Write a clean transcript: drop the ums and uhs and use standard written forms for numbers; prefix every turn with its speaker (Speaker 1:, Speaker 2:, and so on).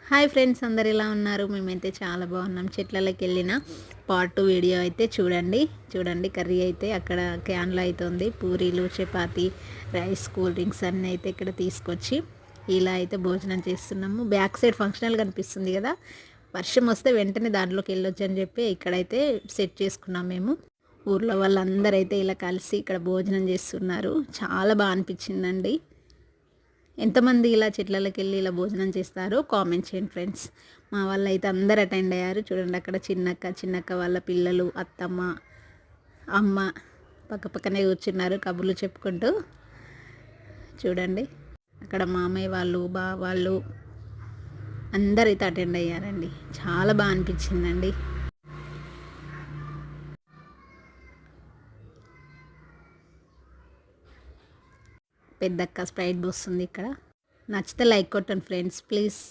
Speaker 1: Hi friends, అందరు ఎలా ఉన్నారు? మేమైతే చాలా బాగున్నాం. చెట్లలోకి వెళ్ళిన పార్ట్ 2 వీడియో అయితే చూడండి. కర్రీ అయితే అక్కడ క్యాన్లో అయితే ఉంది. పూరీలు, చపాతీ, రైస్, కూల్ డ్రింక్స్ అన్నీ అయితే ఇక్కడ తీసుకొచ్చి ఇలా అయితే భోజనం చేస్తున్నాము. బ్యాక్ సైడ్ ఫంక్షనల్ కనిపిస్తుంది కదా, వర్షం వస్తే వెంటనే దాంట్లోకి వెళ్ళొచ్చు అని చెప్పి ఇక్కడైతే సెట్ చేసుకున్నాం మేము. ఊర్లో వాళ్ళందరూ అయితే ఇలా కలిసి ఇక్కడ భోజనం చేస్తున్నారు. చాలా బాగా అనిపించిందండి. ఎంతమంది ఇలా చెట్లలోకి వెళ్ళి ఇలా భోజనం చేస్తారో కామెంట్ చేయండి ఫ్రెండ్స్. మా వాళ్ళు అయితే అందరు అటెండ్ అయ్యారు. చూడండి, అక్కడ చిన్నక్క వాళ్ళ పిల్లలు, అత్తమ్మ, అమ్మ పక్కనే కూర్చున్నారు కబుర్లు చెప్పుకుంటూ. చూడండి, అక్కడ మామయ్య వాళ్ళు, బావ వాళ్ళు అందరైతే అటెండ్ అయ్యారండి. చాలా బాగా అనిపించిందండి. పెద్దక్క స్ప్రైట్ పోస్తుంది ఇక్కడ. నచ్చితే లైక్ కొట్టండి ఫ్రెండ్స్ ప్లీజ్.